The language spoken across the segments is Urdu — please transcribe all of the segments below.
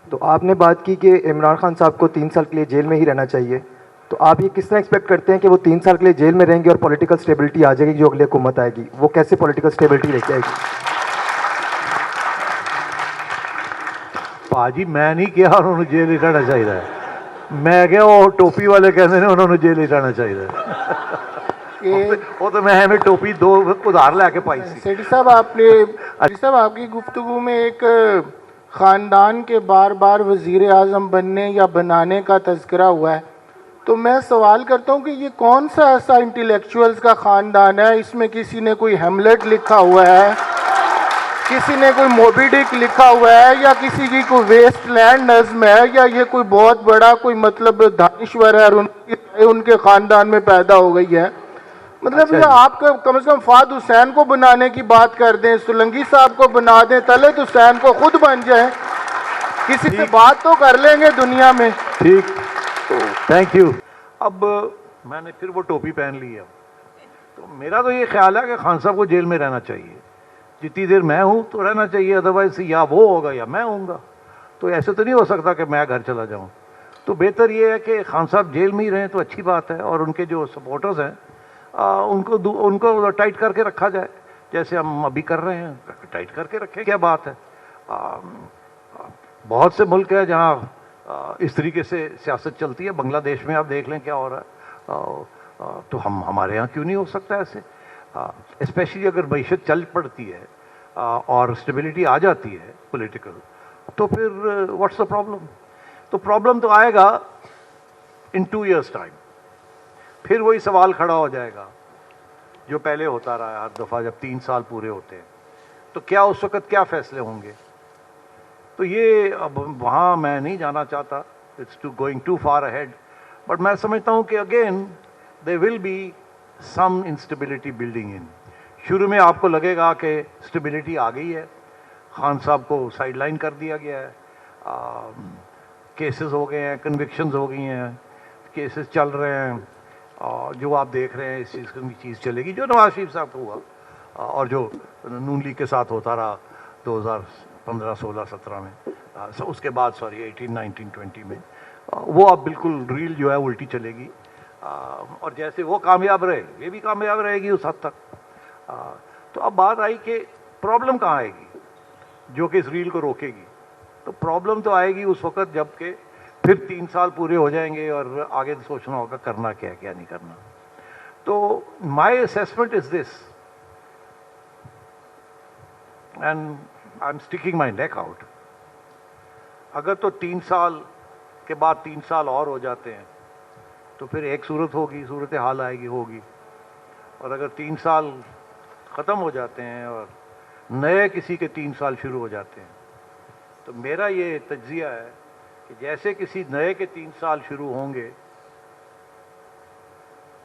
تو آپ نے بات کی کہ عمران خان صاحب کو 3 سال کے لیے جیل میں ہی رہنا چاہیے، تو آپ یہ کس طرح ایکسپیکٹ کرتے ہیں کہ وہ 3 سال کے لیے جیل میں رہیں گے اور پولیٹیکل اسٹیبلٹی آ جائے گی جو اگلی حکومت آئے گی؟ وہ کیسے پولیٹیکل اسٹیبلٹی لے کے آئے گی؟ پاجی میں نہیں کیا انہوں نے جیل ہی رہنا چاہیے، میں کیا وہ ٹوپی والے کہتے ہیں انہوں نے جیل ہی رہنا چاہیے، وہ تو میں ہمیں ٹوپی دو ادھار لے کے پائی سی۔ سیٹھی صاحب آپ کی گفتگو میں ایک خاندان کے بار بار وزیر اعظم بننے یا بنانے کا تذکرہ ہوا ہے، تو میں سوال کرتا ہوں کہ یہ کون سا ایسا انٹیلیکچوئلز کا خاندان ہے؟ اس میں کسی نے کوئی ہیملیٹ لکھا ہوا ہے، کسی نے کوئی موبی ڈک لکھا ہوا ہے، یا کسی کی کوئی ویسٹ لینڈ نظم ہے، یا یہ کوئی بہت بڑا کوئی مطلب دانشور ہے اور ان کے خاندان میں پیدا ہو گئی ہے؟ مطلب یہ آپ کم از کم فہد حسین کو بنانے کی بات کر دیں، سولنگی صاحب کو بنا دیں، طلعت حسین کو خود بن جائیں، کسی سے بات تو کر لیں گے دنیا میں۔ ٹھیک، تھینک یو۔ اب میں نے پھر وہ ٹوپی پہن لی ہے، تو میرا تو یہ خیال ہے کہ خان صاحب کو جیل میں رہنا چاہیے، جتنی دیر میں ہوں تو رہنا چاہیے، ادروائز یا وہ ہوگا یا میں ہوں گا، تو ایسے تو نہیں ہو سکتا کہ میں گھر چلا جاؤں۔ تو بہتر یہ ہے کہ خان صاحب جیل میں ہی رہیں تو اچھی بات ہے، اور ان کے جو سپورٹرز ہیں ان کو ٹائٹ کر کے رکھا جائے، جیسے ہم ابھی کر رہے ہیں، ٹائٹ کر کے رکھیں، کیا بات ہے۔ بہت سے ملک ہیں جہاں اس طریقے سے سیاست چلتی ہے، بنگلہ دیش میں آپ دیکھ لیں کیا ہو رہا ہے، تو ہمارے ہاں کیوں نہیں ہو سکتا ایسے؟ اسپیشلی اگر معیشت چل پڑتی ہے اور اسٹیبلٹی آ جاتی ہے پولیٹیکل، تو پھر واٹس دا پرابلم؟ تو پرابلم تو آئے گا ان 2 years ٹائم، پھر وہی سوال کھڑا ہو جائے گا جو پہلے ہوتا رہا ہے ہر دفعہ جب 3 سال پورے ہوتے ہیں، تو کیا اس وقت کیا فیصلے ہوں گے؟ تو یہ اب وہاں میں نہیں جانا چاہتا، it's going too far ahead, but میں سمجھتا ہوں کہ again there will be some instability building in. شروع میں آپ کو لگے گا کہ اسٹیبلٹی آ گئی ہے، خان صاحب کو سائڈ لائن کر دیا گیا ہے، کیسز ہو گئے ہیں، کنوکشنز ہو گئی ہیں، کیسز چل رہے ہیں، جو آپ دیکھ رہے ہیں اس چیز کی چیز چلے گی جو نواز شریف صاحب کو ہوا اور جو نون لیگ کے ساتھ ہوتا رہا 2015 16 17 میں، اس کے بعد 18 19 20 میں، وہ اب بالکل ریل جو ہے الٹی چلے گی، اور جیسے وہ کامیاب رہے یہ بھی کامیاب رہے گی اس حد تک۔ تو اب بات آئی کہ پرابلم کہاں آئے گی جو کہ اس ریل کو روکے گی؟ تو پرابلم تو آئے گی اس وقت جب کہ پھر 3 سال پورے ہو جائیں گے اور آگے سوچنا ہوگا کرنا کیا کیا نہیں کرنا۔ تو my assessment is this, and I am sticking my neck out, اگر تو 3 سال کے بعد 3 سال اور ہو جاتے ہیں تو پھر ایک صورت ہوگی، صورت حال آئے گی ہوگی، اور اگر 3 سال ختم ہو جاتے ہیں اور نئے کسی کے 3 سال شروع ہو جاتے ہیں، تو میرا یہ تجزیہ ہے کہ جیسے کسی نئے کے 3 سال شروع ہوں گے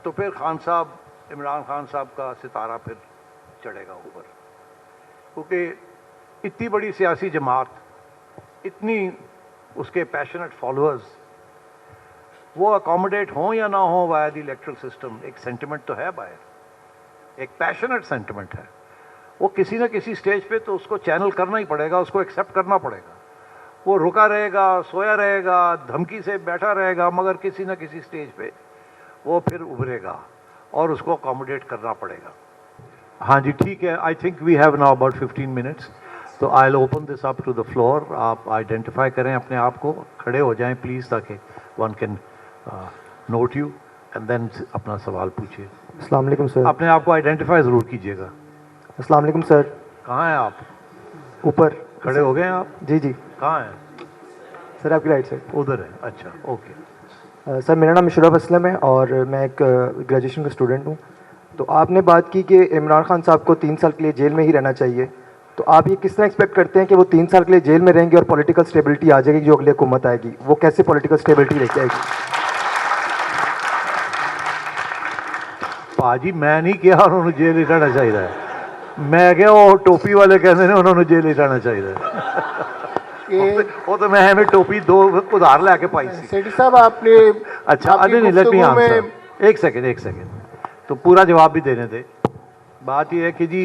تو پھر خان صاحب، عمران خان صاحب کا ستارہ پھر چڑھے گا اوپر، کیونکہ اتنی بڑی سیاسی جماعت، اتنی اس کے پیشنٹ فالوورز، وہ اکوموڈیٹ ہوں یا نہ ہوں وایا دی الیکٹرل سسٹم، ایک سینٹیمنٹ تو ہے باہر، ایک پیشنٹ سینٹیمنٹ ہے، وہ کسی نہ کسی سٹیج پہ تو اس کو چینل کرنا ہی پڑے گا، اس کو ایکسیپٹ کرنا پڑے گا، وہ رکا رہے گا، سویا رہے گا، دھمکی سے بیٹھا رہے گا، مگر کسی نہ کسی سٹیج پہ وہ پھر ابھرے گا اور اس کو اکوموڈیٹ کرنا پڑے گا۔ ہاں جی ٹھیک ہے، I think we have now about 15 minutes, تو I will open this up to the floor. آپ آئیڈینٹیفائی کریں اپنے آپ کو، کھڑے ہو جائیں پلیز تاکہ one can note you and then اپنا سوال پوچھیے۔ السلام علیکم سر۔ اپنے آپ کو آئیڈینٹیفائی ضرور کیجیے گا۔ السلام علیکم سر۔ کہاں ہیں آپ؟ اوپر کھڑے ہو گئے ہیں آپ؟ جی جی کہاں ہیں؟ سر آپ کی رائٹ سائڈ ادھر ہے، اچھا اوکے۔ سر میرا نام مشرف اسلم ہے اور میں ایک گریجویشن کا اسٹوڈنٹ ہوں۔ تو آپ نے بات کی کہ عمران خان صاحب کو 3 سال کے لیے جیل میں ہی رہنا چاہیے، تو آپ یہ کس طرح ایکسپیکٹ کرتے ہیں کہ وہ 3 سال کے لیے جیل میں رہیں گے اور پولیٹیکل اسٹیبلٹی آ جائے گی جو اگلی حکومت آئے گی؟ وہ کیسے پولیٹیکل اسٹیبلٹی لے کے آئے گی؟ پاجی میں نہیں کیا انہوں نے جیل ہی رہنا چاہیے، میں کیا وہ ٹوپی والے کہتے ہیں انہوں نے جیل ہی رہنا چاہیے، وہ تو میں ہمیں ٹوپی دو ادھار لے کے پائی سی۔ سیٹھی صاحب آپ نے اچھا لیٹ می آنسر، ایک سیکنڈ تو پورا جواب بھی دینے دے۔ بات یہ ہے کہ جی